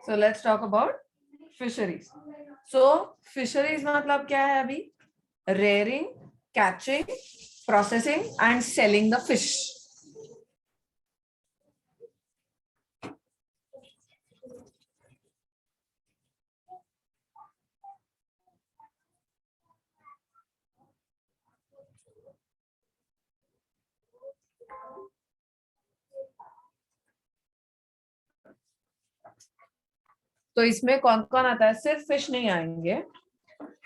So let's talk about fisheries. So fisheries मतलब क्या है अभी? Rearing, catching, processing and selling the fish. तो इसमें कौन कौन आता है? सिर्फ फिश नहीं आएंगे.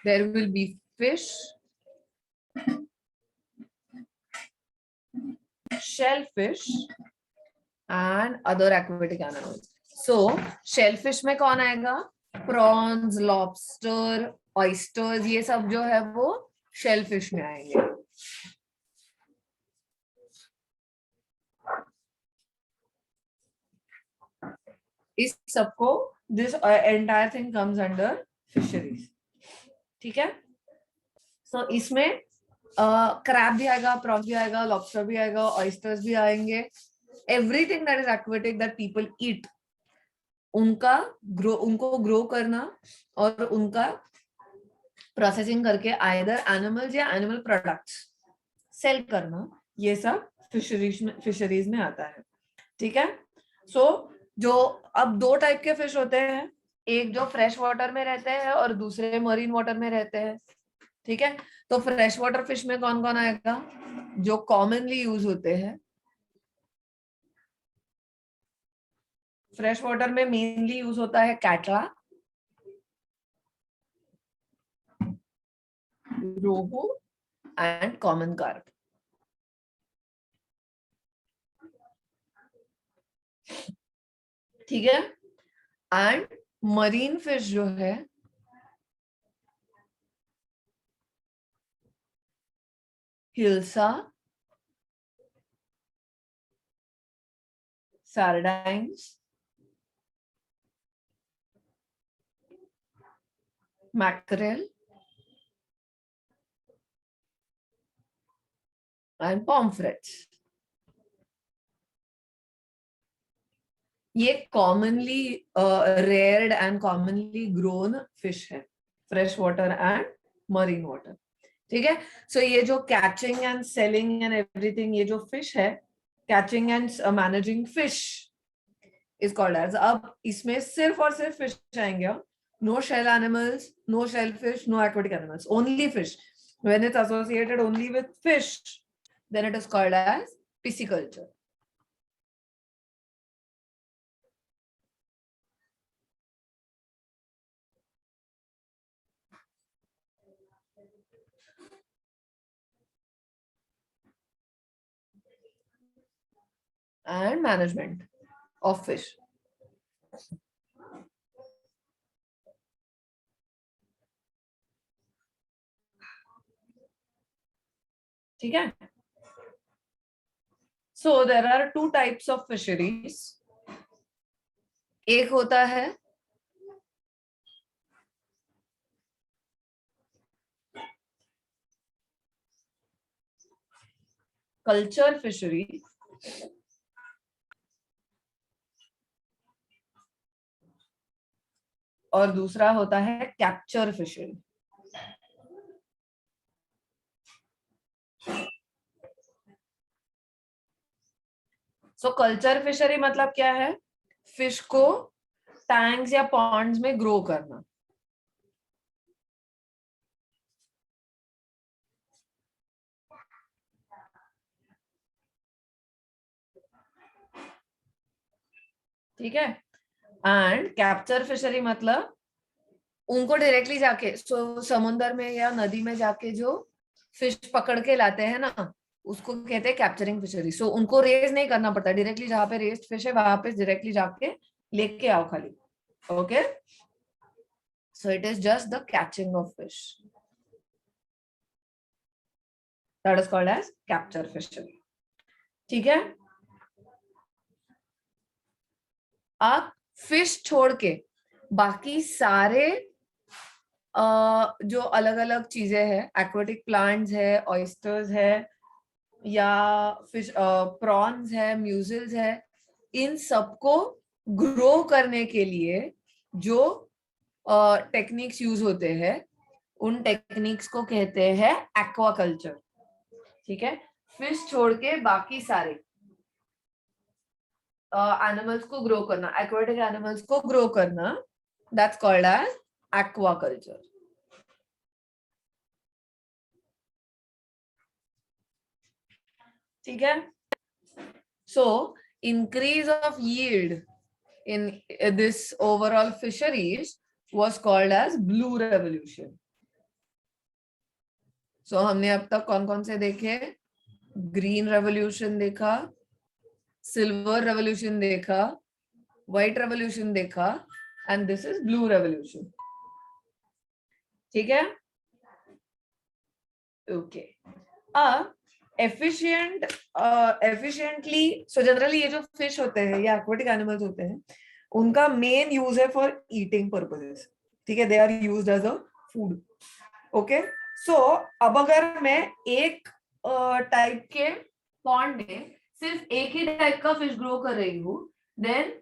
There will be fish, shellfish and other aquatic animals. So shellfish में कौन आएगा? Prawns, lobster, oysters, ये सब जो है वो shellfish में आएंगे. इस सबको this entire thing comes under fisheries. ठीक है? So इसमें क्रैब भी आएगा, प्रॉन्स भी आएगा, लॉबस्टर भी आएगा, ऑयस्टर्स भी आएंगे. Everything that is aquatic that people eat, उनको ग्रो करना और उनका प्रोसेसिंग करके आइदर एनिमल्स या एनिमल प्रोडक्ट्स सेल करना, ये सब फिशरीज में आता है. ठीक है? सो जो अब दो टाइप के फिश होते हैं, एक जो फ्रेश वाटर में रहते हैं और दूसरे मरीन वाटर में रहते हैं. ठीक है? तो फ्रेश वाटर फिश में कौन कौन आएगा? जो कॉमनली यूज होते हैं. फ्रेश वाटर में मेनली यूज होता है catla, rohu and common carp. ठीक है? एंड मरीन फिश जो है hilsa, sardines, mackerel and pomfrets. ये commonly reared and commonly grown fish है, fresh water and marine water. ठीक है? सो ये जो catching and selling and everything, ये जो फिश है, catching and managing fish is called as. अब इसमें सिर्फ और सिर्फ फिश आएंगे. No shell animals, no shell fish, no aquatic animals, only fish. When it's associated only with fish, then it is called as pisciculture. And management of fish. ठीक है? So there are two types of fisheries. एक होता है culture fishery और दूसरा होता है capture fishery. सो culture fishery मतलब क्या है? फिश को टैंक्स या पॉन्ड्स में ग्रो करना. ठीक है? एंड कैप्चर फिशरी मतलब उनको डायरेक्टली जाके समुद्र में या नदी में जाके जो फिश पकड़ के लाते हैं ना, उसको कहते हैं कैप्चरिंग फिशरी. सो उनको रेज नहीं करना पड़ता, डायरेक्टली जहां पे रेस्ड फिश है वहां पे डायरेक्टली जाके लेके आओ खाली. Okay? So it is just the catching of fish. That is called as capture fishery. ठीक है? आप फिश छोड़ के बाकी सारे जो अलग अलग चीजें हैं, एक्वेटिक प्लांट्स है, ऑयस्टर्स है या फिश प्रॉन्स है, म्यूजल्स है, इन सबको ग्रो करने के लिए जो टेक्निक्स यूज होते हैं उन टेक्निक्स को कहते हैं एक्वाकल्चर, ठीक है। फिश छोड़ के बाकी सारे एनिमल्स को ग्रो करना, एक्वाटिक एनिमल्स को ग्रो करना, दैट्स कॉल्ड एज एक्वाकल्चर। ठीक है। सो increase of yield in this overall fisheries was called as blue revolution. So हमने अब तक कौन कौन से देखे? ग्रीन रेवोल्यूशन देखा, सिल्वर रेवोल्यूशन देखा, व्हाइट रेवोल्यूशन देखा, and this is blue revolution. ठीक है, ओके। अब एफिशिएंटली, सो जनरली ये जो फिश होते हैं या एक्वाटिक एनिमल्स होते हैं उनका मेन यूज है फॉर ईटिंग पर्पसेस, ठीक है, they are used as a food. Okay, so अब अगर मैं एक टाइप के पॉन्ड में सिर्फ एक ही टाइप का फिश ग्रो कर रही हूँ, देन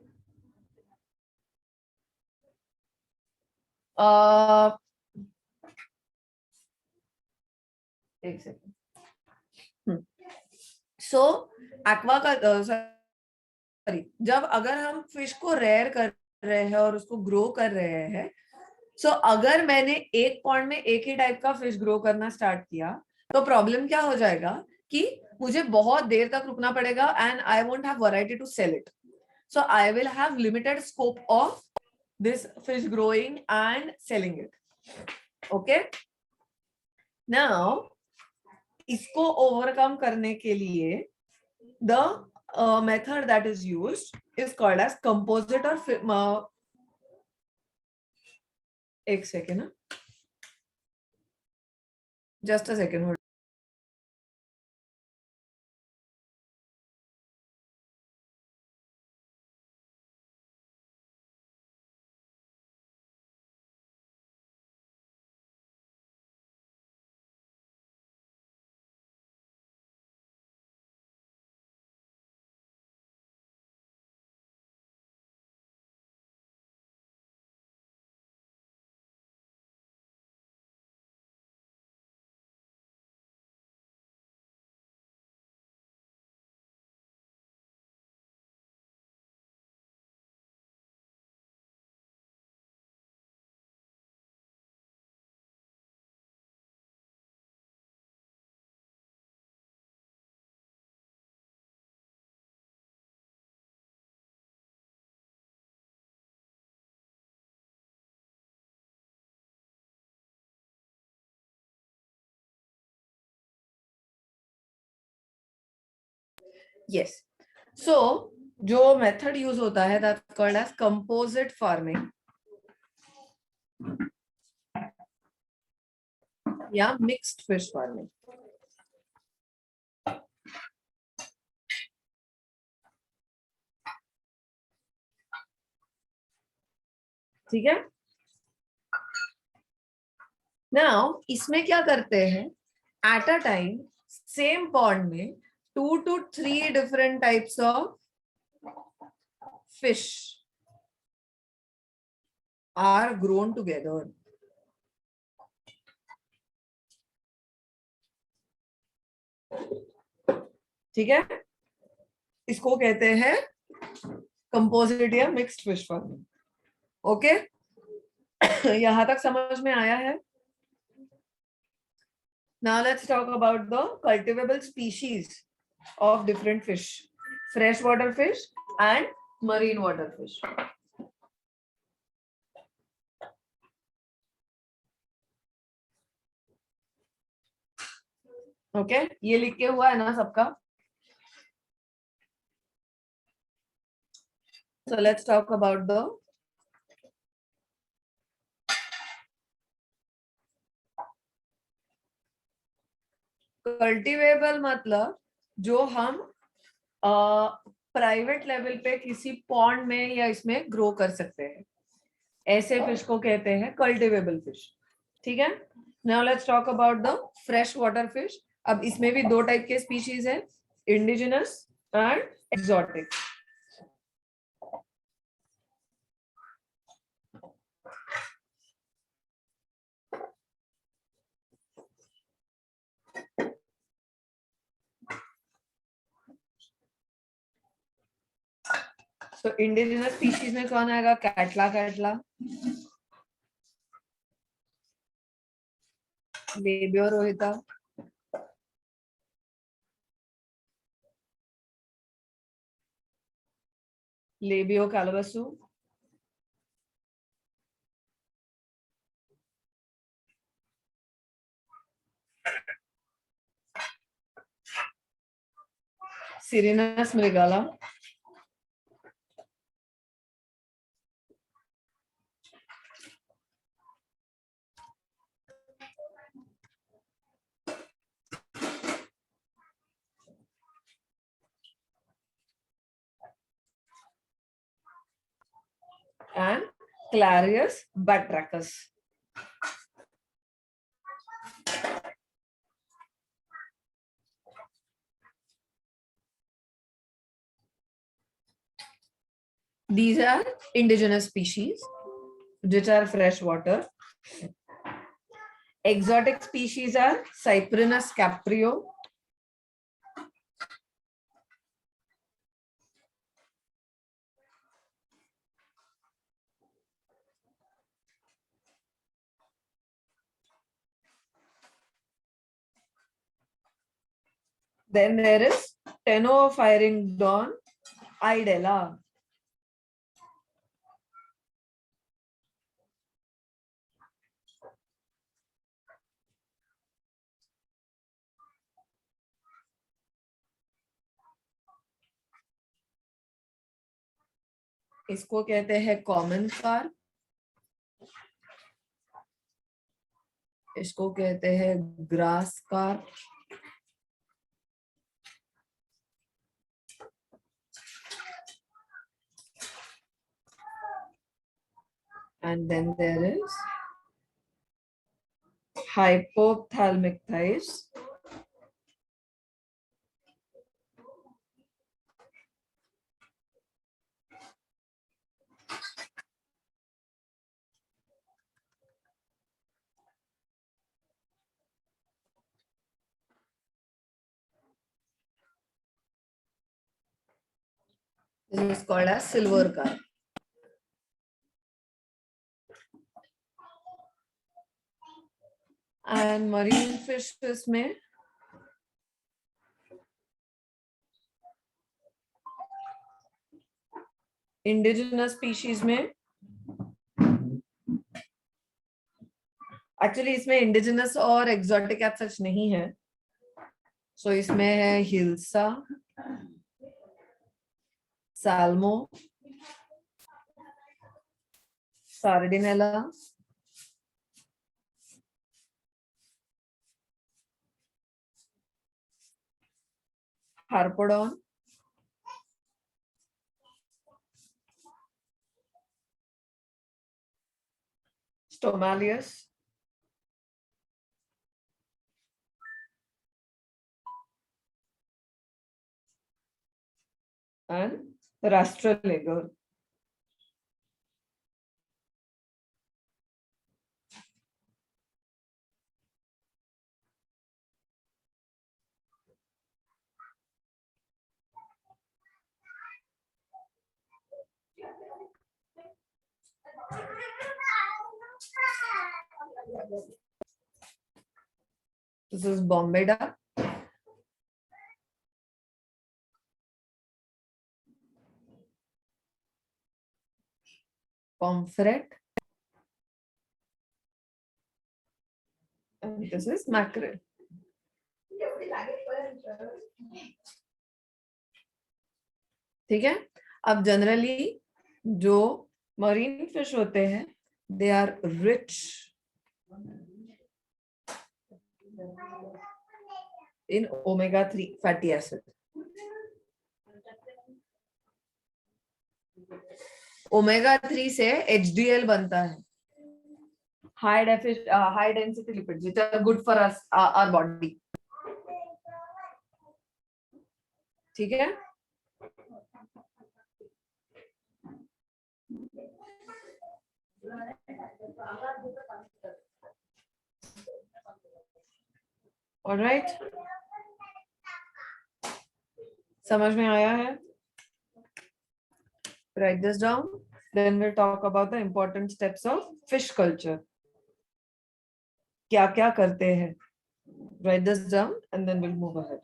एक सेकेंड। सो एक्वा का सॉरी, जब अगर हम फिश को रेयर कर रहे हैं और उसको ग्रो कर रहे हैं, सो अगर मैंने एक पॉन्ड में एक ही टाइप का फिश ग्रो करना स्टार्ट किया तो प्रॉब्लम क्या हो जाएगा कि मुझे बहुत देर तक रुकना पड़ेगा and I won't have variety to sell it, so I will have limited scope of this fish growing and selling it. Okay, now इसको ओवरकम करने के लिए the method that is used is called as composite और एक second, just a second. Yes. So जो method use होता है that's called as composite farming या मिक्स्ड फिश फार्मिंग। ठीक है, नाउ इसमें क्या करते हैं, eight a time same pond में 2 to 3 different types of fish are grown together. ठीक है, इसको कहते हैं कंपोजिट या मिक्स्ड फिश फार्मिंग। ओके, यहां तक समझ में आया है? Now let's talk about the cultivable species of different fish, freshwater fish and marine water fish. Okay, ये लिख के हुआ है ना सबका? So let's talk about the cultivable, मतलब जो हम प्राइवेट लेवल पे किसी पॉन्ड में या इसमें ग्रो कर सकते हैं, ऐसे फिश को कहते हैं कल्टिवेबल फिश। ठीक है, now let's talk about the fresh water fish. अब इसमें भी 2 टाइप के स्पीशीज है, indigenous and exotic. So indigenous species में कौन आएगा? Catla, catla, Labeo rohita, Labeo calbasu, Cirrhinus mrigala, and Clarius batrachus. These are indigenous species which are freshwater. Exotic species are Cyprinus caprio, then there is Tenophyringdon idella. इसको कहते हैं common carp, इसको कहते हैं grass carp, and then there is hypophthalmic thighs, this is called as silver carp. And marine fishes में indigenous species में actually इसमें indigenous और एक्सोटिक एज सच नहीं है. सो इसमें है hilsa, Salmo, Sardinella, Harpodon, Stomalius, and Rastralager. This is Bombay duck. Pomfret. And this is mackerel. ठीक है. अब जनरली जो मरीन फिश होते हैं they are rich in omega-3 fatty acid. omega-3 से HDL बनता है, high density lipids which are good for us, our body. ठीक है. All right. समझ में आया है? Write this down. Then we'll talk about the important steps of fish culture. क्या क्या करते हैं? Write this down and then we'll move ahead.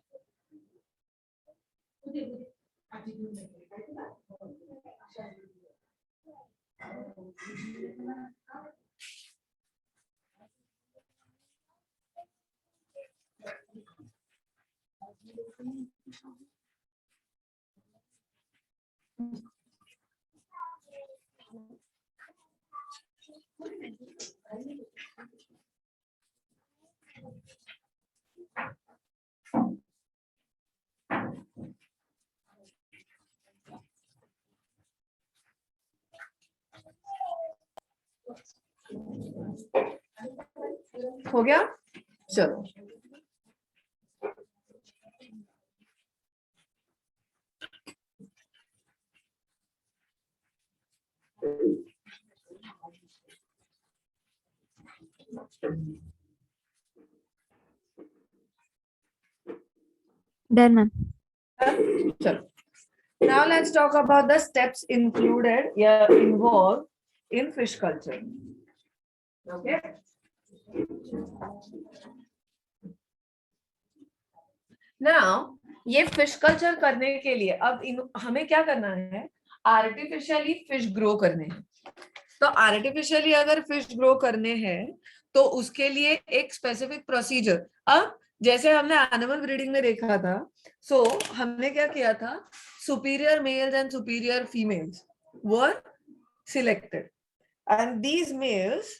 हो गया? चलो Done, ma'am. चलो. Now let's talk about the steps included involved in fish culture. Okay. Now ये fish culture करने के लिए अब हमें क्या करना है? आर्टिफिशियली फिश ग्रो करने हैं. तो आर्टिफिशियली अगर फिश ग्रो करने हैं तो उसके लिए एक स्पेसिफिक प्रोसीजर. अब जैसे हमने एनिमल ब्रीडिंग में देखा था, सो हमने क्या किया था? Superior mails and superior females were selected and these males,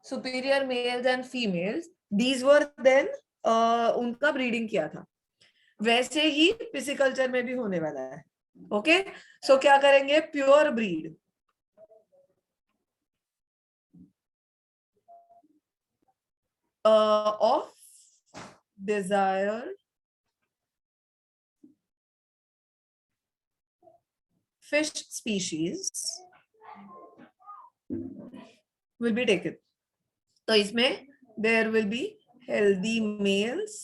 superior males and females, these were then उनका ब्रीडिंग किया था. वैसे ही पिसिकल्चर में भी होने वाला है. ओके, सो क्या करेंगे? Pure breed. Of desired fish species will be taken. तो इसमें there will be healthy males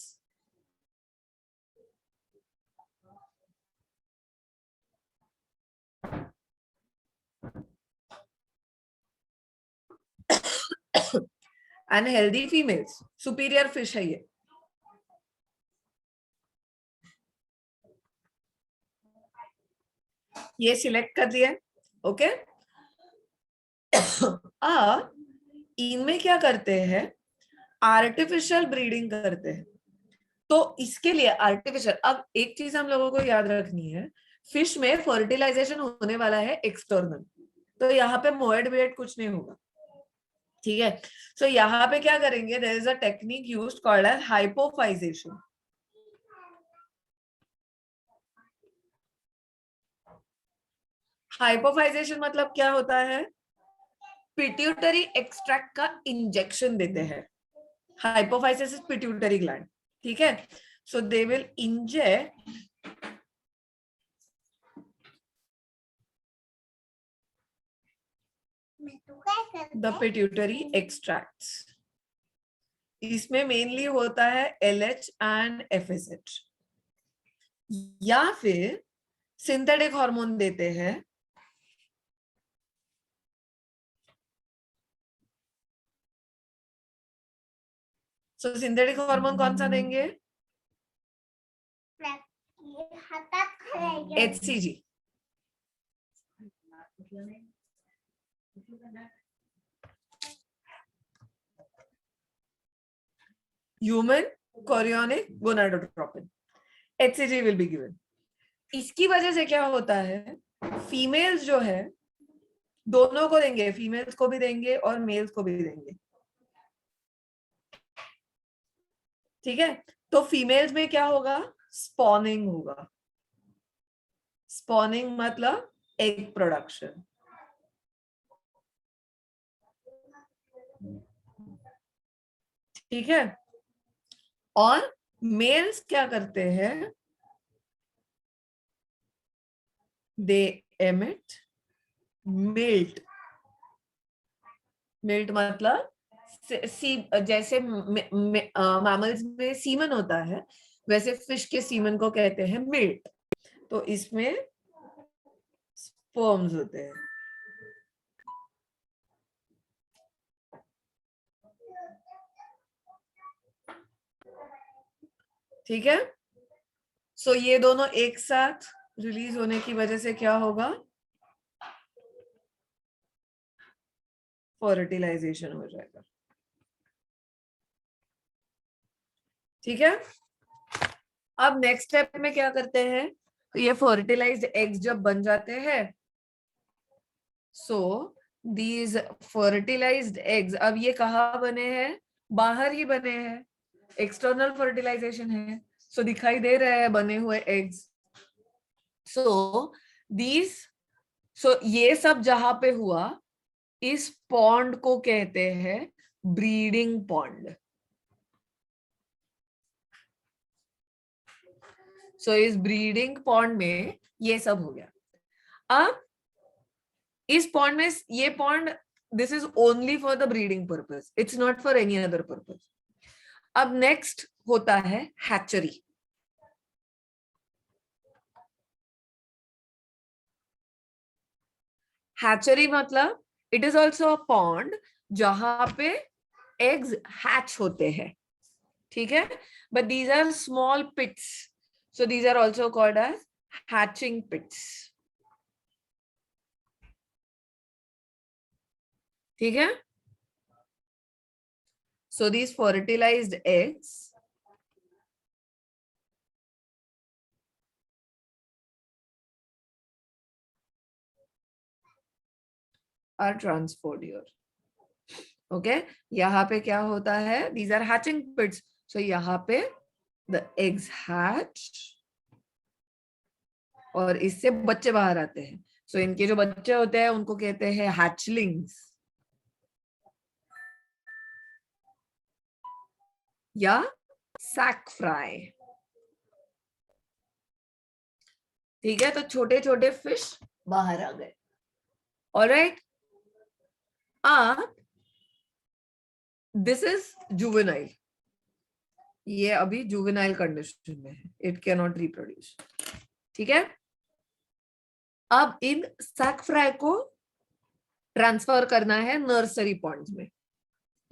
and healthy females. Superior fish है ये. ये सिलेक्ट कर दिया. ओके. इनमें क्या करते हैं? आर्टिफिशियल ब्रीडिंग करते हैं. तो इसके लिए आर्टिफिशियल, अब एक चीज हम लोगों को याद रखनी है, फिश में फर्टिलाइजेशन होने वाला है एक्सटर्नल. तो यहाँ पे मोएड वेट कुछ नहीं होगा. ठीक है. सो यहाँ पे क्या करेंगे? There is a technique used called as hypophysation. Hypophysation मतलब क्या होता है? पिट्यूटरी एक्सट्रैक्ट का इंजेक्शन देते हैं. Hypophysis is pituitary gland. ठीक है. So they will inject the pituitary extracts. इसमें मेनली होता है LH एंड FSH. या फिर सिंथेटिक हार्मोन देते हैं. सो सिंथेटिक हार्मोन कौन सा देंगे? HCG. Human chorionic gonadotropin. HCG will be given. इसकी वजह से क्या होता है? फीमेल्स जो है दोनों को देंगे, फीमेल्स को भी देंगे और मेल्स को भी देंगे. ठीक है. तो फीमेल्स में क्या होगा? स्पॉनिंग होगा. स्पॉनिंग मतलब एग प्रोडक्शन. ठीक है. और मेल्स क्या करते हैं? दे एमिट मिल्ट. मिल्ट मतलब जैसे मैमल्स में सीमन होता है, वैसे फिश के सीमन को कहते हैं मिल्ट. तो इसमें स्पर्म्स होते हैं। ठीक है, सो ये दोनों एक साथ रिलीज होने की वजह से क्या होगा, फर्टिलाइजेशन हो जाएगा। ठीक है, अब नेक्स्ट स्टेप में क्या करते हैं, तो ये फर्टिलाइज्ड एग्स जब बन जाते हैं, सो दीज फर्टिलाइज्ड एग्स, अब ये कहाँ बने हैं, बाहर ही बने हैं, एक्सटर्नल फर्टिलाइजेशन है, सो दिखाई दे रहे हैं बने हुए एग्स। सो दीज, सो ये सब जहां पे हुआ, इस पॉन्ड को कहते हैं ब्रीडिंग पॉन्ड। सो इस ब्रीडिंग पॉन्ड में ये सब हो गया। अब इस पॉन्ड में, ये pond, this is only for the breeding purpose, it's not for any other purpose. अब नेक्स्ट होता है हैचरी। हैचरी मतलब it is also a pond जहां पे एग्स हैच होते हैं। ठीक है, but these are small pits, so these are also called as hatching pits. ठीक है, so these fertilised eggs are transferred here. Okay, यहाँ पे क्या होता है, दीज आर हैचिंग पिट्स, सो यहाँ पे द एग्स हैच और इससे बच्चे बाहर आते हैं। सो इनके जो बच्चे होते हैं उनको कहते हैं हैचलिंग्स या सैक फ्राई। ठीक है, तो छोटे छोटे फिश बाहर आ गए। ऑलराइट, अब दिस इज जुवेनाइल, ये अभी जुवेनाइल कंडीशन में है, इट कैन नॉट रिप्रोड्यूस। ठीक है, अब इन सैक फ्राई को ट्रांसफर करना है नर्सरी पॉन्ड्स में,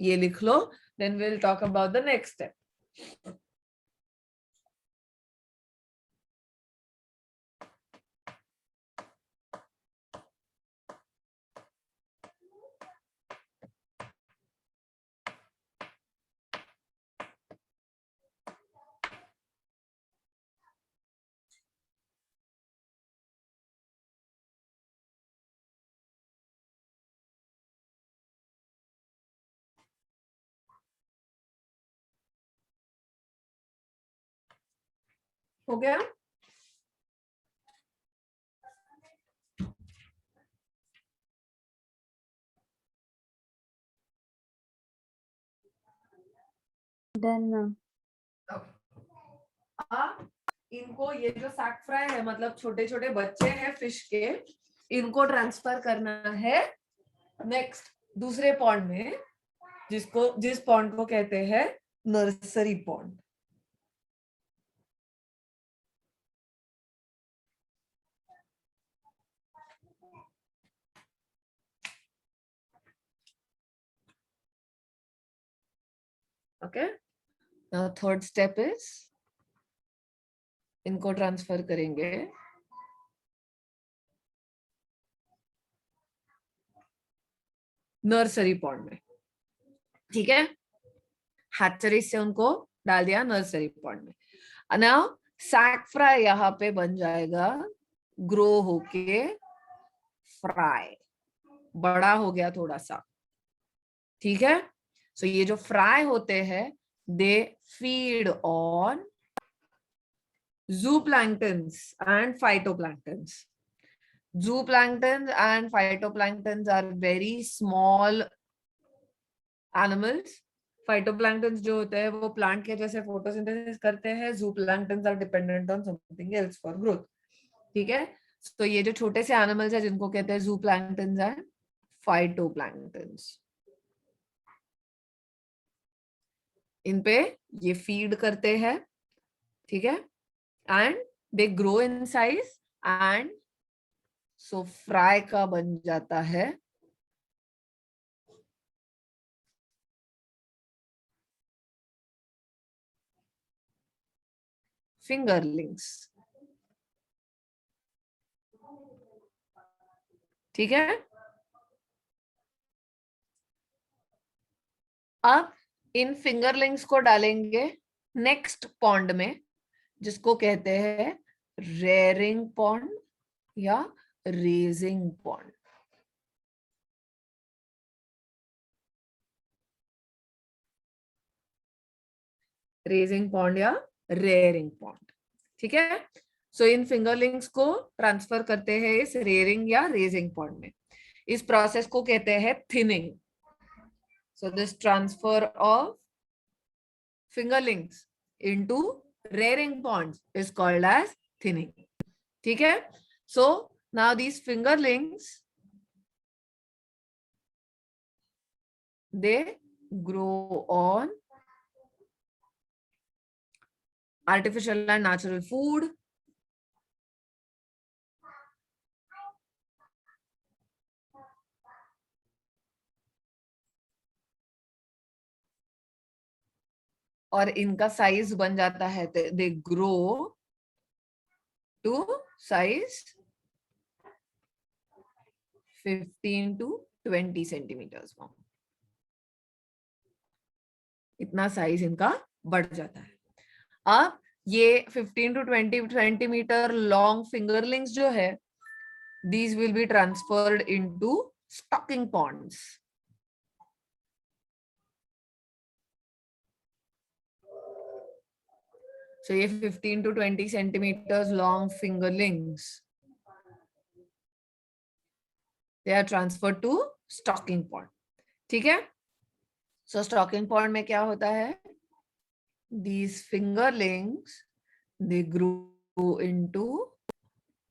ये लिख लो, then will talk about the next step. हो गया, डन मैम। अब इनको, ये जो सैक फ्राई है मतलब छोटे छोटे बच्चे हैं फिश के, इनको ट्रांसफर करना है नेक्स्ट दूसरे पॉन्ड में, जिस पॉन्ड को कहते हैं nursery pond. Okay, now third step is, इनको ट्रांसफर करेंगे नर्सरी पॉन्ड में। ठीक है, हैचरी से उनको डाल दिया नर्सरी पॉन्ड में। नाउ सैक फ्राई यहाँ पे बन जाएगा, ग्रो होके फ्राई, बड़ा हो गया थोड़ा सा। ठीक है, सो ये जो फ्राई होते हैं, they feed on zooplanktons and phytoplanktons. Zooplanktons and phytoplanktons are very small animals. Phytoplanktons जो होते हैं वो प्लांट के जैसे फोटोसिंथेसिस करते हैं, zooplanktons are dependent on something else for growth. ठीक है, तो ये जो छोटे से एनिमल्स है जिनको कहते हैं zooplanktons and phytoplanktons, इन पे ये फीड करते हैं। ठीक है, and they grow in size and so fry का बन जाता है फिंगरलिंग्स। ठीक है, अब इन फिंगरलिंग्स को डालेंगे नेक्स्ट पॉन्ड में, जिसको कहते हैं रेयरिंग पॉन्ड या रेजिंग पॉन्ड। रेजिंग पॉन्ड या रेयरिंग पॉन्ड। ठीक है, सो इन फिंगरलिंग्स को ट्रांसफर करते हैं इस रेयरिंग या रेजिंग पॉन्ड में। इस प्रोसेस को कहते हैं thinning. So this transfer of fingerlings into rearing ponds is called as thinning. ठीक है, so now these fingerlings, they grow on artificial and natural food, और इनका साइज बन जाता है, they grow to size 15 to 20 centimetres. इतना size इनका बढ़ जाता है। अब ये 15 to 20 सेंटीमीटर लॉन्ग फिंगरलिंग्स जो है, these will be transferred into stocking ponds. So ये 15 to 20 centimeters long fingerlings, they are transferred to stocking pond. ठीक है, so stocking pond में क्या होता है, these fingerlings, they grow into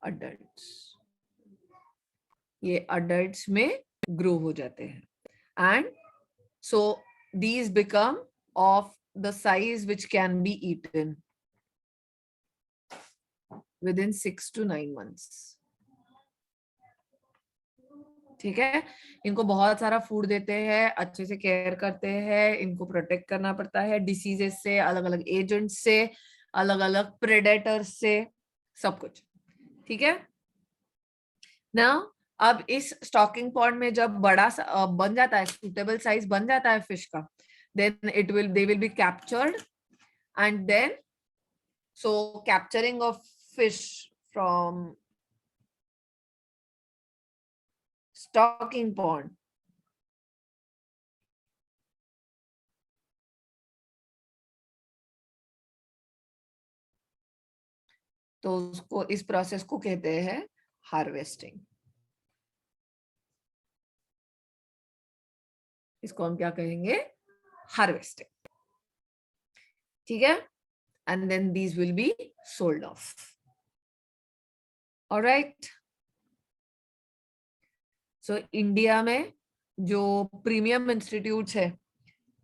adults. ये adults में grow हो जाते हैं, and so these become of the size which can be eaten within 6 to 9 months. ठीक है, इनको बहुत सारा फूड देते हैं, अच्छे से केयर करते हैं, इनको प्रोटेक्ट करना पड़ता है डिसीजेस से, अलग अलग एजेंट्स से, अलग अलग प्रेडेटर्स से, सब कुछ। ठीक है ना, अब इस स्टॉकिंग पॉन्ड में जब बड़ा बन जाता है, सूटेबल साइज बन जाता है फिश का, then they will be captured, and then so capturing of fish from stocking pond, तो उसको, इस प्रोसेस को कहते हैं हार्वेस्टिंग। इसको हम क्या कहेंगे, हार्वेस्टिंग। ठीक है, and then these will be sold off. Alright, so India में जो प्रीमियम इंस्टीट्यूट्स है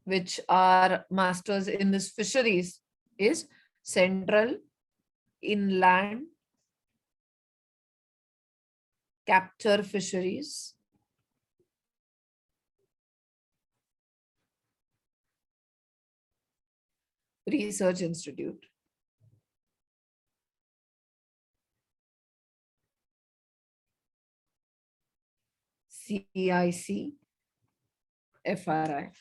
which are masters in this fisheries is Central Inland Capture Fisheries, Research Institute, CIC FRI.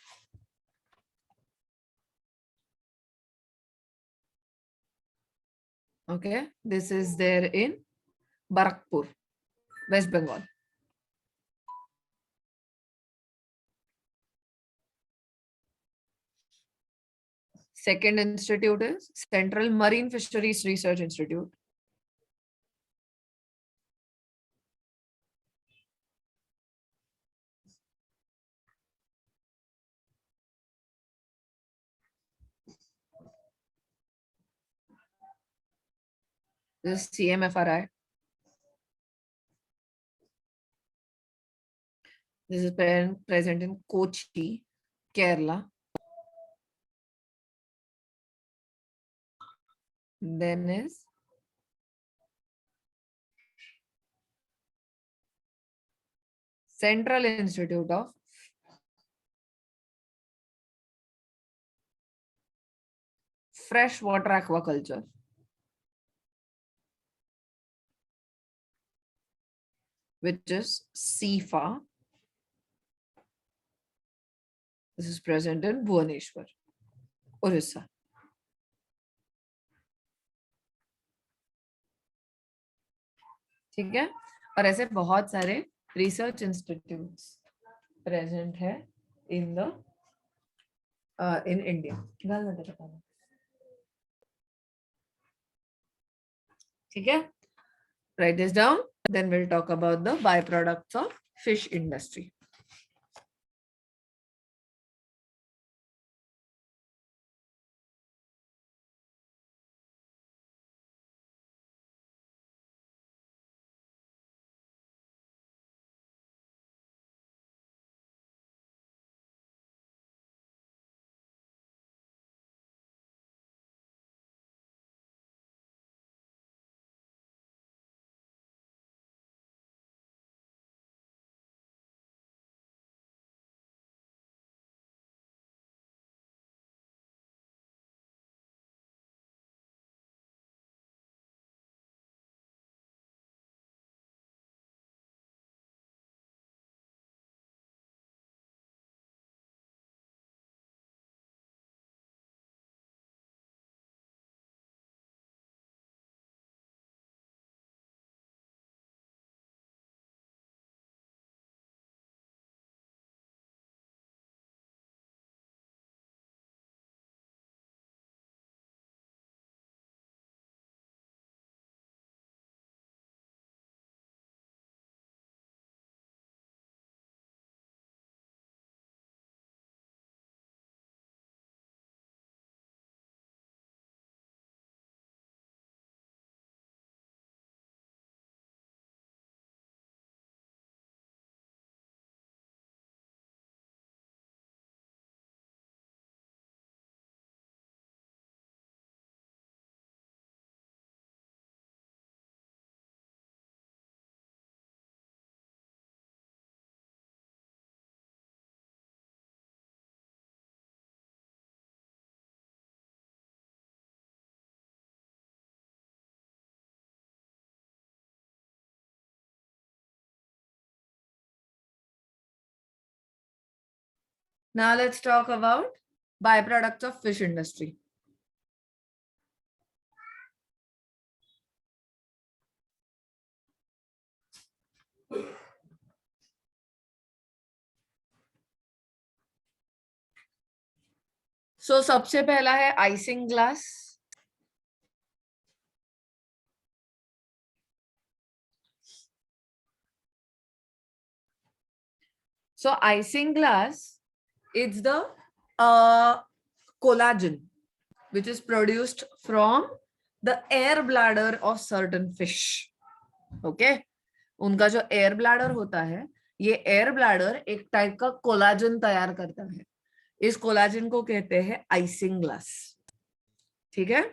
Okay, this is there in Barakpur, West Bengal. Second institute is Central Marine Fisheries Research Institute. This is CMFRI. This is present in Kochi, Kerala. Then is Central Institute of Freshwater Aquaculture. Which is CIFA. This is present in Bhubaneswar, Orissa. ठीक है, और ऐसे बहुत सारे research institutes present है in the in India. ठीक है, write this down, then we'll talk about the byproducts of fish industry. Now let's talk about byproducts of fish industry. So सबसे पहला है icing glass. So icing glass, it's the collagen which is produced from the air bladder of certain fish. Okay, उनका जो air bladder होता है, ये air bladder एक type का कोलाजन तैयार करता है. इस कोलाजन को कहते हैं आइसिंग ग्लास. ठीक है,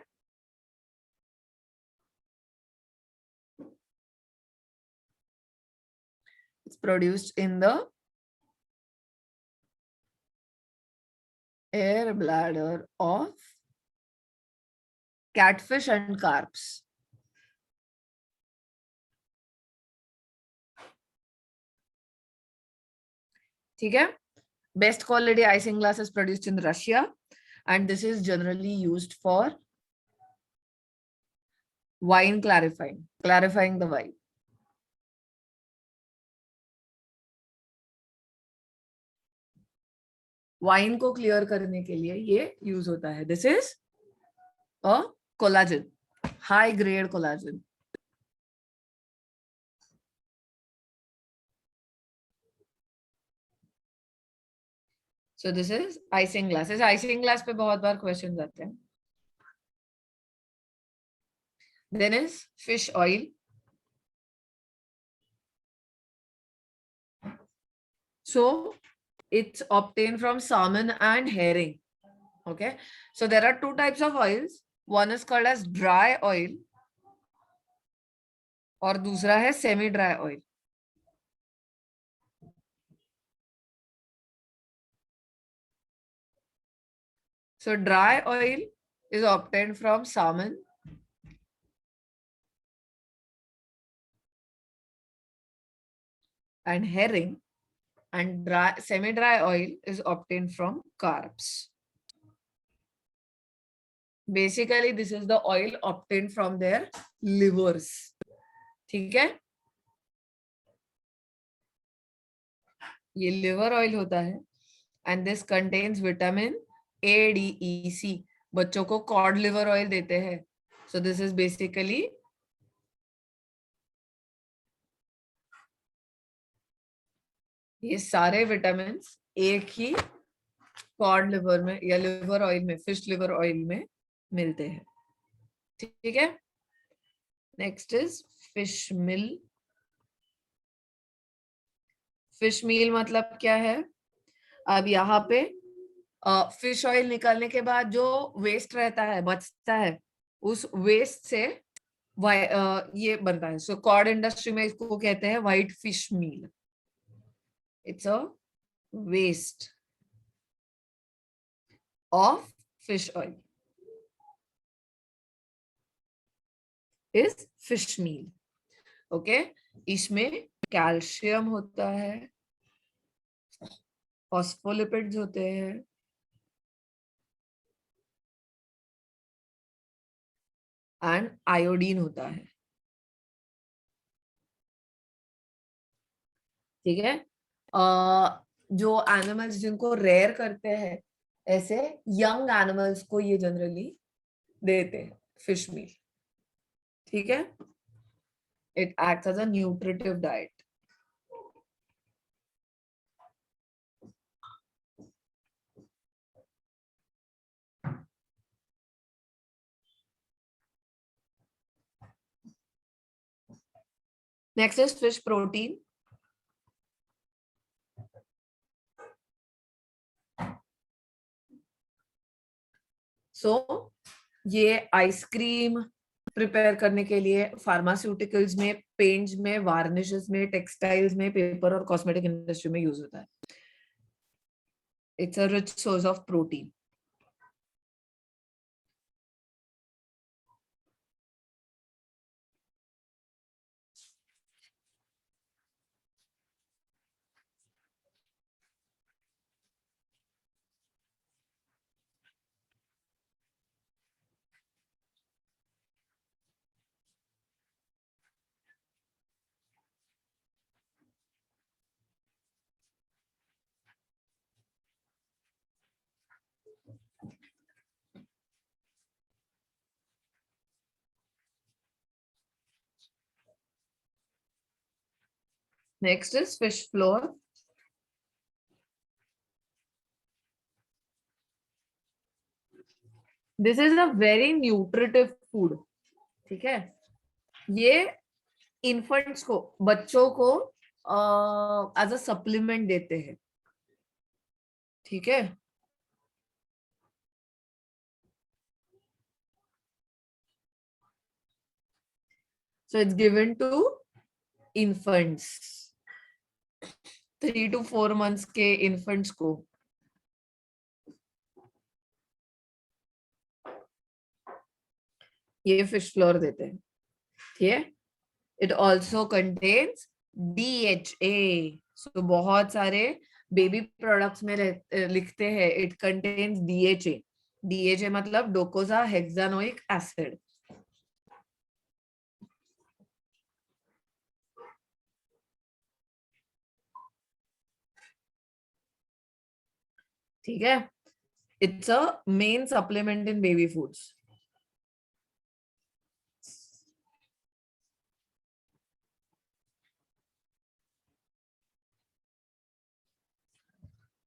it's produced in the air bladder of catfish and carps. ठीक है, best quality icing glass is produced in Russia and this is generally used for wine clarifying the wine. Wine को clear करने के लिए ये use होता है. This is a collagen, high grade collagen. So this is isinglass. इस isinglass पे बहुत बार क्वेश्चंस आते हैं. Then is fish oil. So it's obtained from salmon and herring. Okay, so there are two types of oils. One is called as dry oil और दूसरा है semi dry oil. So dry oil is obtained from salmon and herring, and semi-dry oil is obtained from carbs. Basically, this is the oil obtained from their livers. ठीक है, ये liver oil होता है and this contains vitamin A, D, E, C. बच्चों को cod liver oil देते हैं. So this is basically ये सारे विटामिन एक ही कॉड लिवर में या लिवर ऑयल में, फिश लिवर ऑयल में मिलते हैं. ठीक है, next is fish meal. Fish meal मतलब क्या है? अब यहाँ पे फिश ऑयल निकालने के बाद जो वेस्ट रहता है, बचता है, उस वेस्ट से ये बनता है. सो कॉड इंडस्ट्री में इसको कहते हैं white fish meal. It's a waste of fish oil is fish meal. Okay, इसमें कैल्शियम होता है, फॉस्फोलिपिड्स होते हैं, एंड आयोडीन होता है. ठीक है, जो एनिमल्स जिनको रेयर करते हैं, ऐसे यंग एनिमल्स को ये जनरली देते हैं फिश मील. ठीक है, it acts as a nutritive diet. Next is fish protein. So ये आइसक्रीम प्रिपेयर करने के लिए, फार्मास्यूटिकल्स में, पेंट्स में, वार्निशेस में, टेक्सटाइल्स में, पेपर और कॉस्मेटिक इंडस्ट्री में यूज होता है. It's a rich source of protein. Next is fish flour. This is a very nutritive food. ठीक है, ये इन्फेंट्स को, बच्चों को एज अ सप्लीमेंट देते हैं. ठीक है, so it's given to infants, 3 to 4 months के इन्फेंट्स को. ये फिश फ्लोर देते हैं. ठीक है, इट ऑल्सो कंटेन्स DHA. सो बहुत सारे बेबी प्रोडक्ट्स में लिखते हैं इट कंटेन्स DHA. DHA मतलब डोकोजा हेक्सानोइक एसिड. ठीक है, it's a main supplement in baby foods.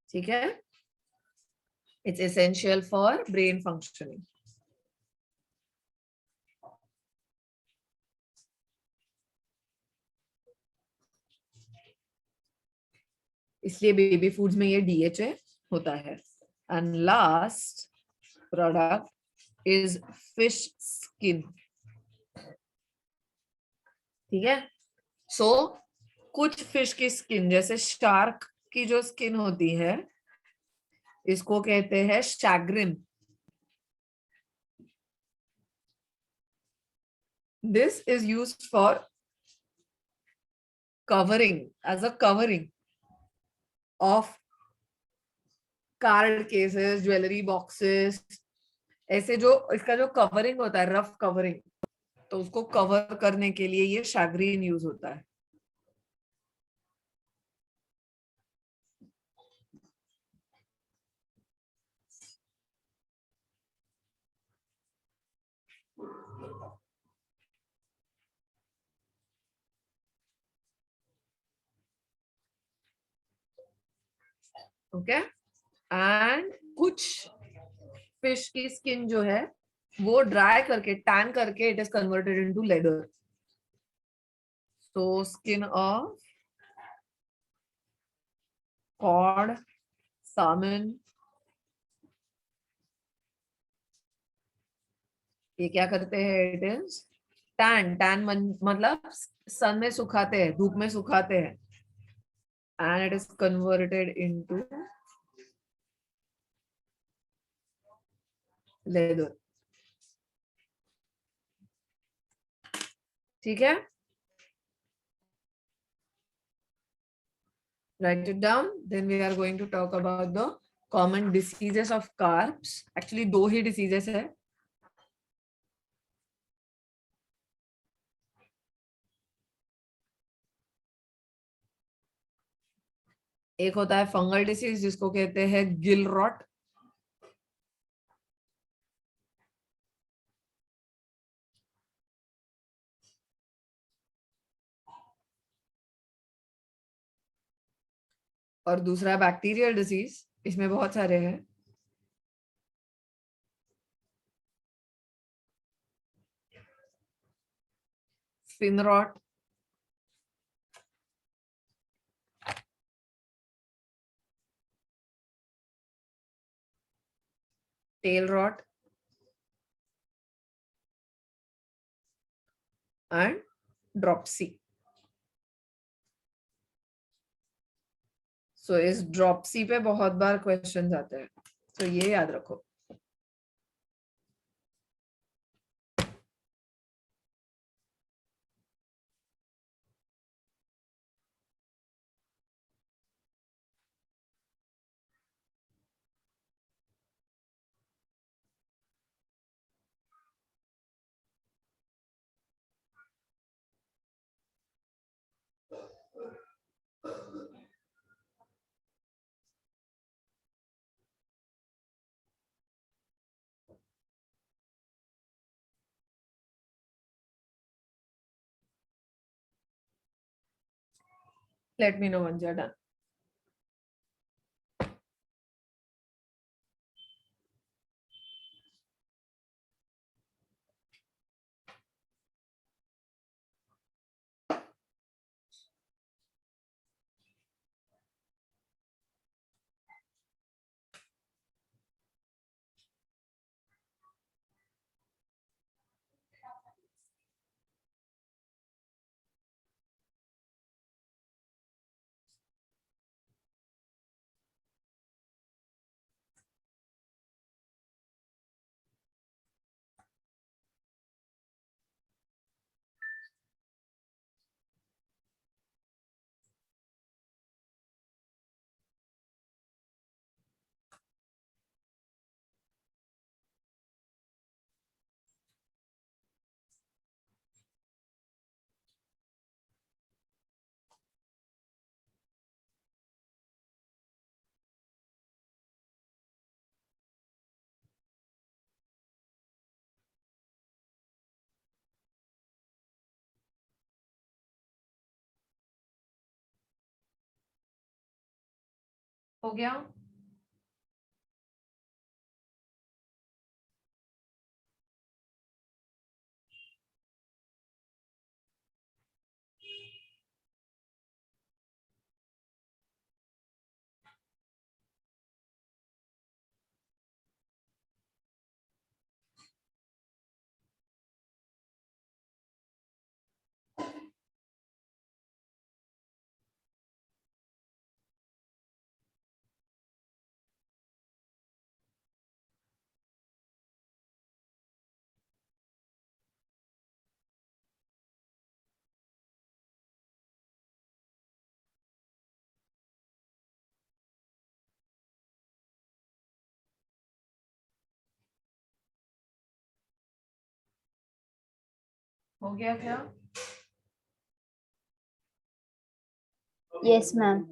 ठीक है, it's essential for brain functioning. इसलिए बेबी फूड्स में ये DHA होता है. And last product is fish skin. ठीक है, सो कुछ फिश की स्किन, जैसे शार्क की जो स्किन होती है, इसको कहते हैं chagrin. This is used for covering, as a covering of card cases, jewellery boxes, ऐसे जो इसका जो कवरिंग होता है, रफ कवरिंग, तो उसको कवर करने के लिए ये शैग्रीन यूज होता है. ओके. एंड कुछ फिश की स्किन जो है वो ड्राई करके, टैन करके, it is converted into leather. So skin of cod, salmon, ये क्या करते हैं? It is tan. टैन मतलब सन में सुखाते हैं, धूप में सुखाते हैं, and it is converted into leather. ठीक है, write it down. Then we are going to talk about the common diseases of carps. Actually दो ही diseases है. एक होता है फंगल डिसीज जिसको कहते हैं गिल रॉट. और दूसरा बैक्टीरियल डिसीज. इसमें बहुत सारे हैं. Fin rot, tail rot and dropsy. So इस ड्रॉपसी पे बहुत बार क्वेश्चंस आते हैं, तो ये याद रखो. Let me know once you're done. हो गया? हो गया क्या? Yes, ma'am.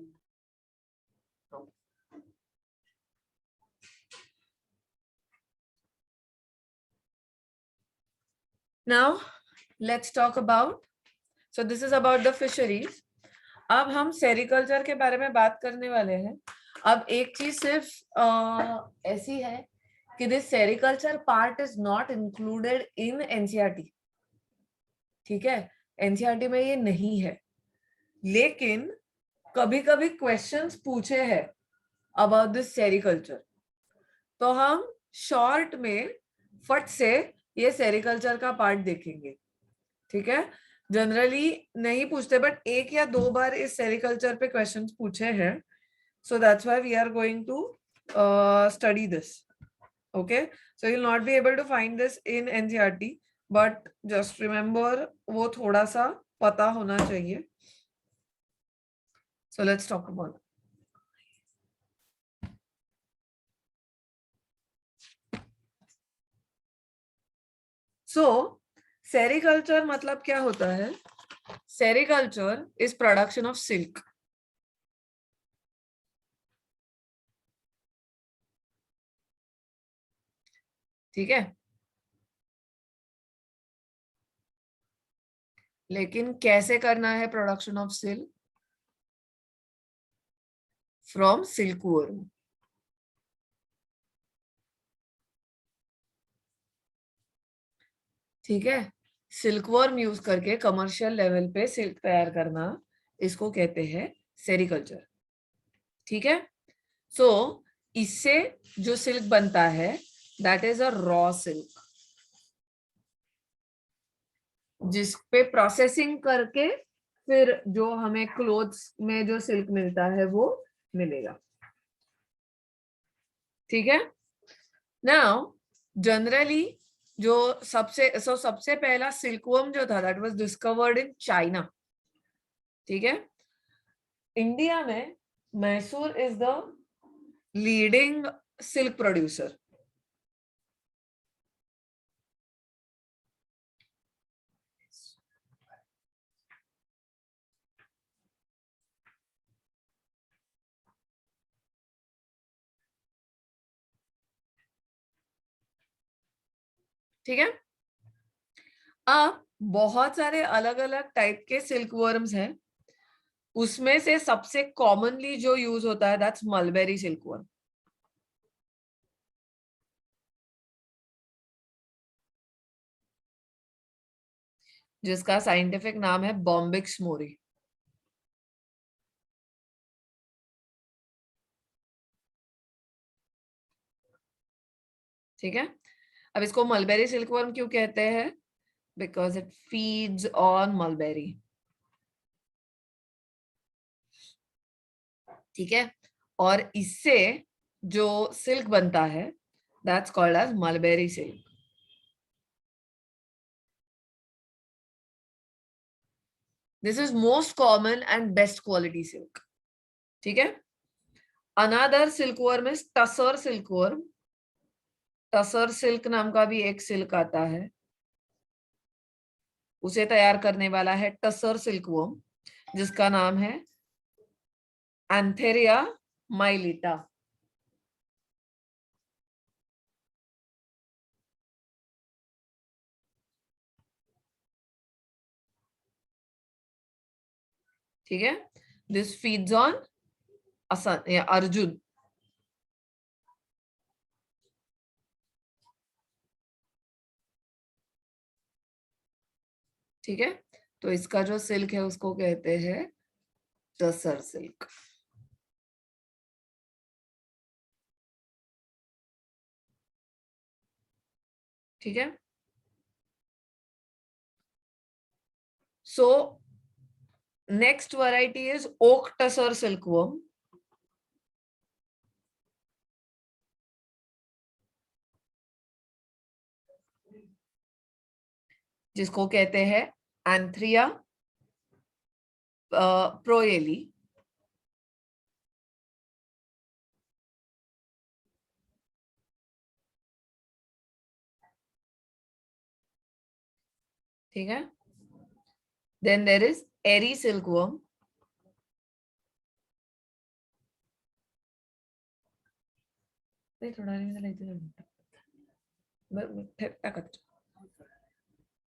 Now let's talk about, so this is about the fisheries. अब हम सेरिकल्चर के बारे में बात करने वाले हैं. अब एक चीज सिर्फ ऐसी है कि this sericulture part is not included in NCERT. ठीक है, एनसीईआरटी में ये नहीं है, लेकिन कभी कभी क्वेश्चंस पूछे हैं अबाउट दिस सेरिकल्चर, तो हम शॉर्ट में फट से ये सेरिकल्चर का पार्ट देखेंगे. ठीक है, जनरली नहीं पूछते, बट एक या दो बार इस सेरिकल्चर पे क्वेश्चंस पूछे हैं. So that's why we are going to study this. Okay, so you will not be able to find this in NCERT, but just remember वो थोड़ा सा पता होना चाहिए. So let's talk about. So sericulture मतलब क्या होता है? Sericulture is production of silk. ठीक है, लेकिन कैसे करना है production of silk? From silkworm. ठीक है, सिल्कवर्म यूज करके कमर्शियल लेवल पे सिल्क तैयार करना, इसको कहते हैं सेरिकल्चर. ठीक है, सो इससे जो सिल्क बनता है that is a raw silk, जिस पे प्रोसेसिंग करके फिर जो हमें क्लोथ्स में जो सिल्क मिलता है वो मिलेगा. ठीक है, नाउ जनरली जो सबसे पहला सिल्कवर्म जो था that was discovered in China. ठीक है, इंडिया में Mysore is the leading silk producer. ठीक है, अब बहुत सारे अलग अलग टाइप के सिल्क वर्म्स हैं, उसमें से सबसे कॉमनली जो यूज होता है दैट्स मलबेरी सिल्क वर्म, जिसका साइंटिफिक नाम है बॉम्बिक्स मोरी. ठीक है, अब इसको मलबेरी सिल्क वर्म क्यों कहते हैं? Because it feeds on mulberry. ठीक है, और इससे जो सिल्क बनता है that's called as mulberry silk. This is most common and best quality silk. ठीक है, another silkworm is tasar silkworm. Tasar silk नाम का भी एक सिल्क आता है, उसे तैयार करने वाला है टसर सिल्कवर्म, जिसका नाम है एंथेरिया माइलिटा. ठीक है, दिस फीड्स ऑन असन या अर्जुन. ठीक है, तो इसका जो सिल्क है उसको कहते हैं टसर सिल्क. ठीक है, so next variety is oak tasar silkworm. जिसको कहते हैं एंथ्रिया प्रोएली. ठीक है, Then there is airy silkworm.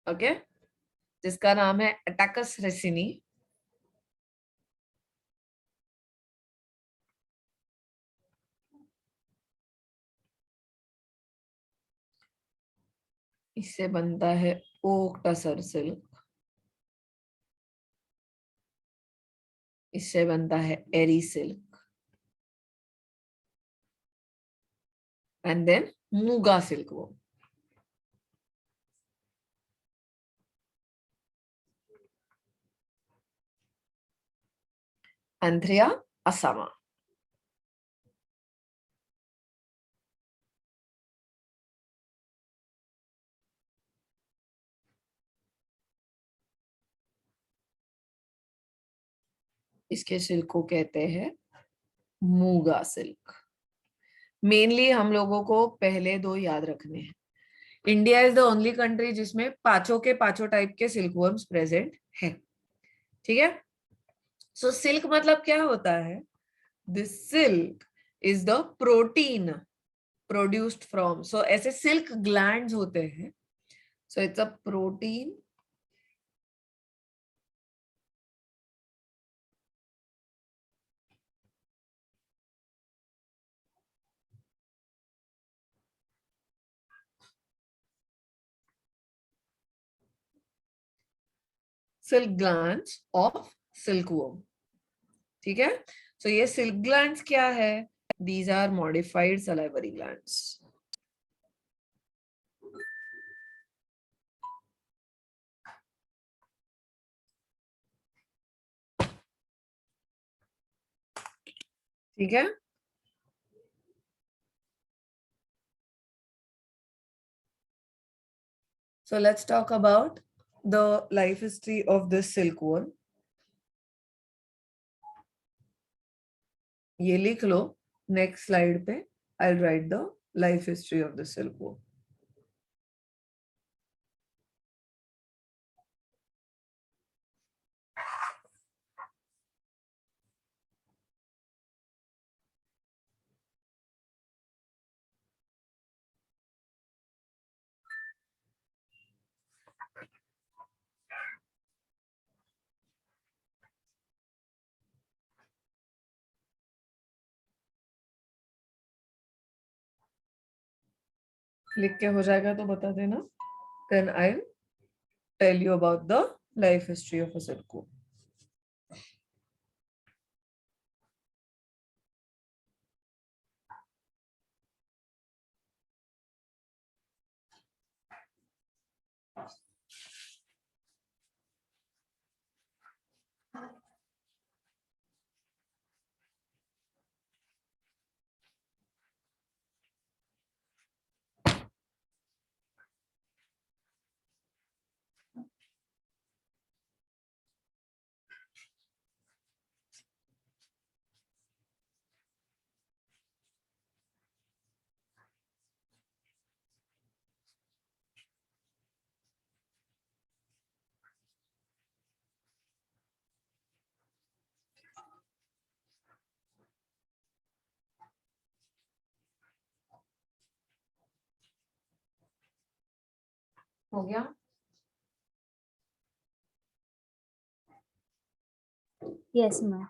Okay, जिसका नाम है अटैकस रेसिनी. इससे बनता है ओक टसर सिल्क. इससे बनता है eri silk. And then muga silk वो. एंथ्रिया असामा. इसके सिल्क को कहते हैं मूगा सिल्क. मेनली हम लोगों को पहले दो याद रखने हैं. India is the only country जिसमें पांचों के पांचों टाइप के सिल्कवर्म्स प्रेजेंट है. ठीक है. सो सिल्क मतलब क्या होता है? This silk is the protein produced from. So ऐसे सिल्क ग्लैंड्स होते हैं. So it's a protein silk glands of silkworm. ठीक है. सो ये सिल्क ग्लैंड्स क्या है? These are modified salivary glands. ठीक है. So let's talk about the life history of this silkworm. ये लिख लो नेक्स्ट स्लाइड पे. I'll write the life history of the silkworm. लिख के हो जाएगा तो बता देना. Then I'll tell you about the life history of a silkworm. हो गया? Yes, ma'am.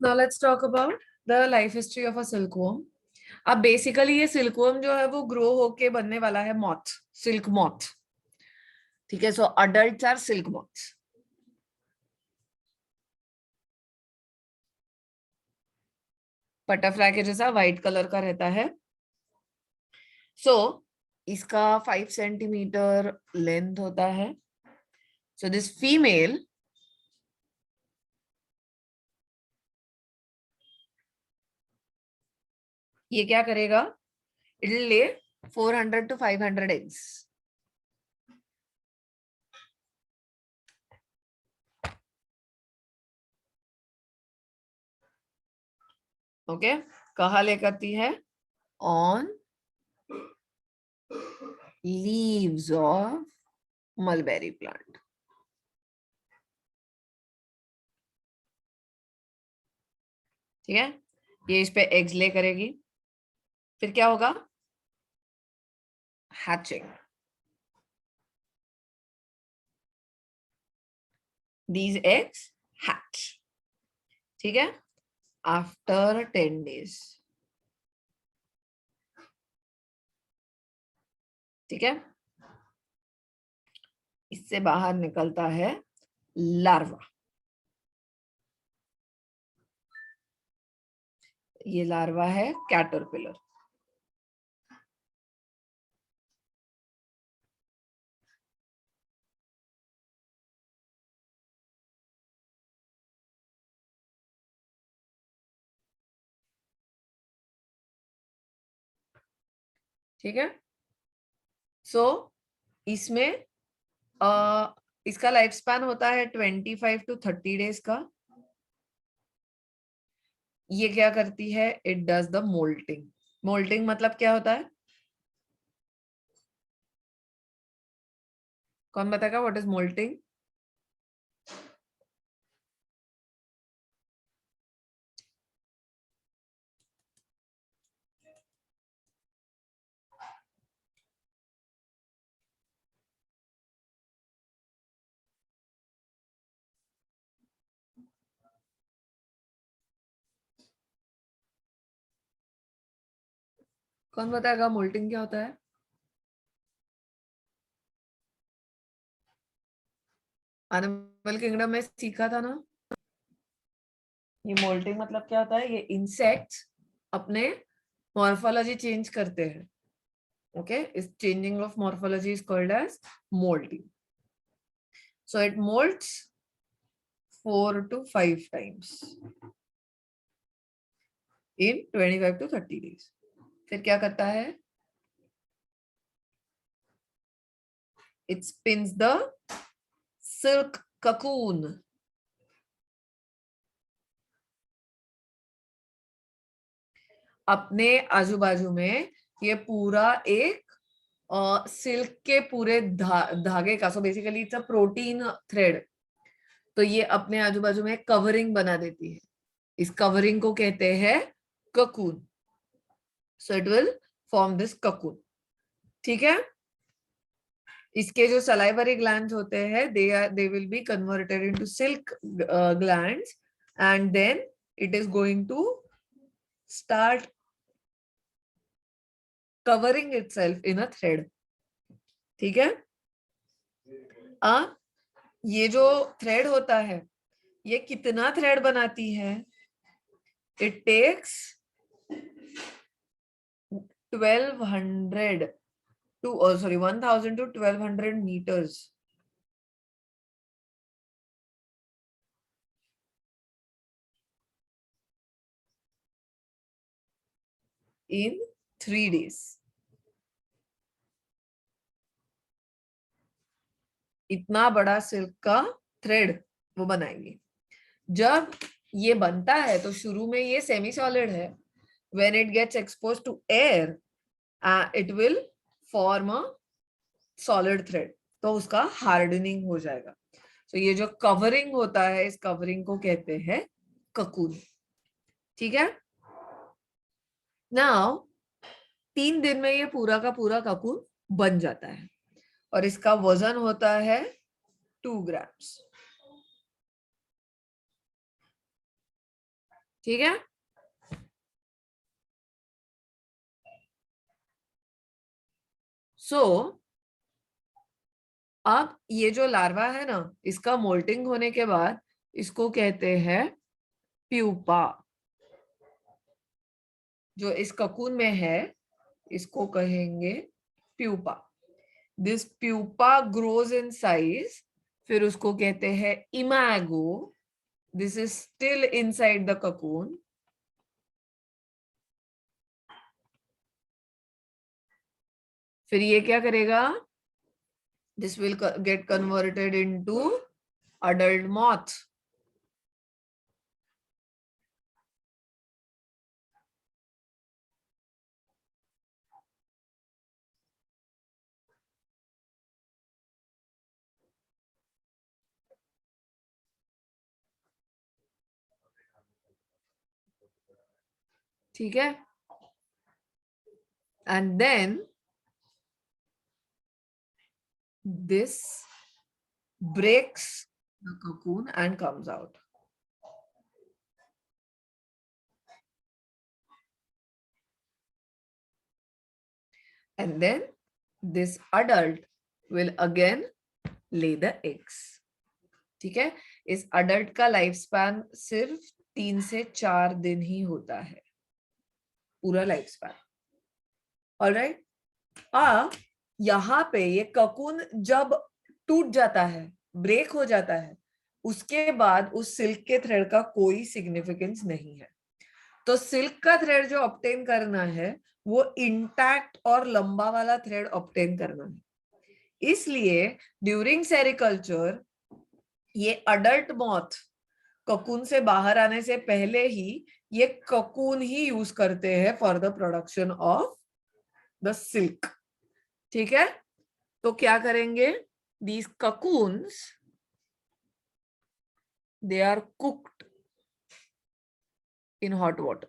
Now let's talk about the life history of a silkworm. अब बेसिकली ये सिल्कवर्म जो है वो ग्रो होके बनने वाला है मॉथ, सिल्क मॉथ. ठीक है. So adults are silk moths. Butterfly के जैसा व्हाइट कलर का रहता है. सो इसका 5 सेंटीमीटर लेंथ होता है. सो दिस फीमेल ये क्या करेगा? It will lay 400 to 500 eggs. Okay. कहाँ ले करती है? on leaves of mulberry plant. ठीक है, ये इस पे एग्स ले करेगी, फिर क्या होगा? हैचिंग. These eggs hatch. ठीक है, आफ्टर 10 days. ठीक है, इससे बाहर निकलता है लार्वा. ये लार्वा है कैटरपिलर. ठीक है, सो इसमें इसका लाइफ स्पैन होता है 25 to 30 डेज का. ये क्या करती है? It does the moulting. Moulting मतलब क्या होता है? कौन बताएगा व्हाट इज मोल्टिंग? कौन बताएगा मोल्टिंग क्या होता है? एनिमल किंगडम में सीखा था ना. ये मोल्टिंग मतलब क्या होता है? ये इंसेक्ट्स अपने मॉर्फोलॉजी चेंज करते हैं. ओके, इस changing of morphology is called as moulting. So it moults 4 to 5 times in 25 to 30 days. फिर क्या करता है? It spins the silk cocoon. अपने आजू बाजू में ये पूरा एक सिल्क के पूरे धागे का, so basically it's a protein thread. तो ये अपने आजू बाजू में कवरिंग बना देती है. इस कवरिंग को कहते हैं cocoon. So it will form this cocoon. ठीक है, इसके जो सलाइवरी ग्लैंड्स होते हैं they will be converted into silk glands and then it is going to start covering itself in a thread. ठीक है, ये जो थ्रेड होता है ये कितना थ्रेड बनाती है? It takes 1200 to 1000 to 1200 meters in 3 days. इतना बड़ा सिल्क का थ्रेड वो बनाएंगे. जब ये बनता है तो शुरू में ये सेमी सॉलिड है. when it gets exposed to air it will form a solid thread. तो उसका हार्डनिंग हो जाएगा. तो ये जो कवरिंग होता है इस कवरिंग को कहते हैं ककून. ठीक है, नाउ 3 दिन में ये पूरा का पूरा ककून बन जाता है और इसका वजन होता है 2 ग्राम्स. ठीक है, सो अब ये जो लार्वा है ना, इसका मोल्टिंग होने के बाद इसको कहते हैं प्यूपा. जो इस ककून में है इसको कहेंगे pupa. This pupa grows in size. फिर उसको कहते हैं imago. This is still inside the cocoon. फिर ये क्या करेगा? This will get converted into adult moth. ठीक है, and then this breaks the cocoon and comes out. And then this adult will again lay the eggs. ठीक है, इस adult का लाइफ स्पैन सिर्फ 3 से 4 दिन ही होता है, पूरा लाइफ स्पैन. ऑलराइट, यहाँ पे ये ककून जब टूट जाता है, ब्रेक हो जाता है, उसके बाद उस सिल्क के थ्रेड का कोई सिग्निफिकेंस नहीं है. तो सिल्क का थ्रेड जो ऑब्टेन करना है वो इंटैक्ट और लंबा वाला थ्रेड ऑब्टेन करना है. इसलिए ड्यूरिंग सेरिकल्चर ये अडल्ट मॉथ ककून से बाहर आने से पहले ही ये ककून ही यूज करते हैं for the production of the silk. ठीक है, तो क्या करेंगे, these cocoons they are cooked in hot water.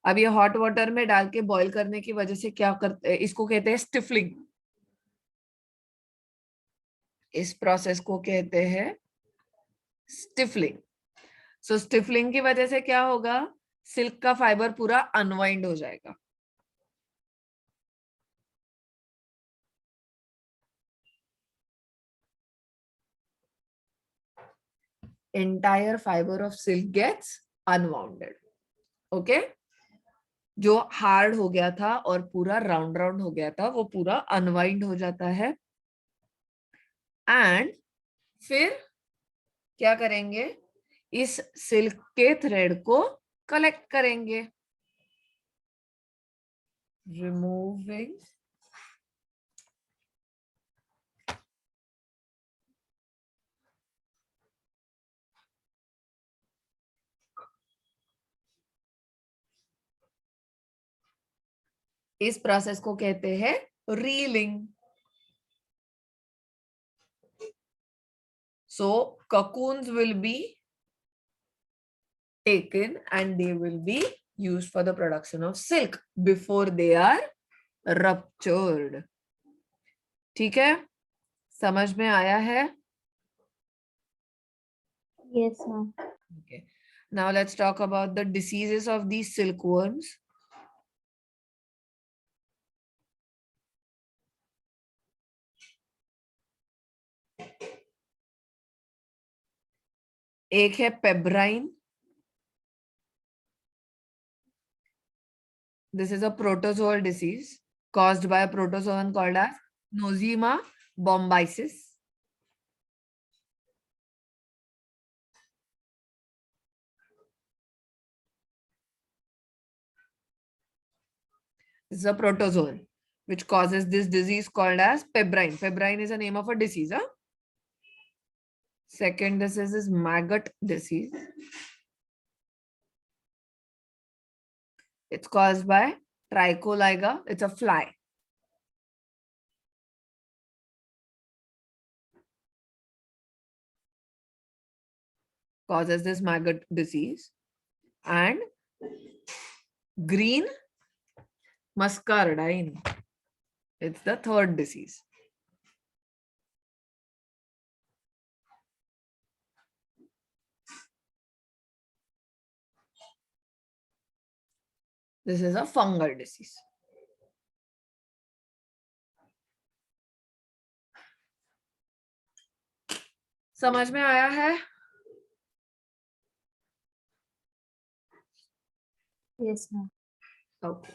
अब ये हॉट वाटर में डाल के बॉईल करने की वजह से क्या करते हैं, इसको कहते हैं स्टिफलिंग. इस प्रोसेस को कहते हैं स्टिफलिंग. सो स्टिफलिंग की वजह से क्या होगा, सिल्क का फाइबर पूरा अनवाइंड हो जाएगा. entire fiber of silk gets unwounded. Okay, जो हार्ड हो गया था और पूरा राउंड राउंड हो गया था वो पूरा अनवाइंड हो जाता है. एंड फिर क्या करेंगे, इस सिल्क के थ्रेड को कलेक्ट करेंगे. रिमूविंग इस प्रोसेस को कहते हैं railing. So cocoons will be taken and they will be used for the production of silk before they are ruptured. ठीक है, समझ में आया है? Yes, ma'am. Okay. Now let's talk about the diseases of these silkworms. एक है pebrine. This is a protozoal disease caused by a protozoan called as Nosema bombycis. This is a protozoan which causes this disease called as pebrine. Pebrine is a name of a disease. Huh? Second disease is maggot disease. It's caused by Tricholiga. It's a fly. Causes this maggot disease. And green muscardine. It's the third disease. This is a fungal disease. समझ में आया है? Yes, ma'am. Okay.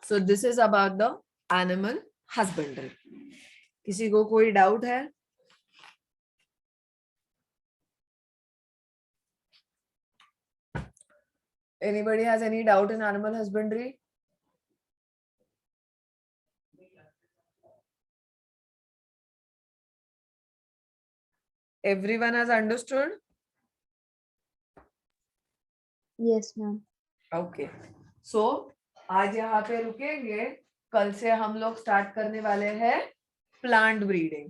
So this is about the animal husbandry. किसी को कोई doubt है? Anybody has any doubt in animal husbandry? Everyone has understood? Yes, ma'am. Okay. So आज यहाँ पे रुकेंगे. कल से हम लोग स्टार्ट करने वाले हैं प्लांट ब्रीडिंग.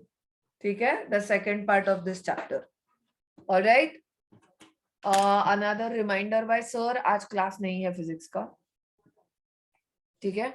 ठीक है, the second part of this chapter. Alright, another reminder by sir, आज क्लास नहीं है फिजिक्स का, ठीक है?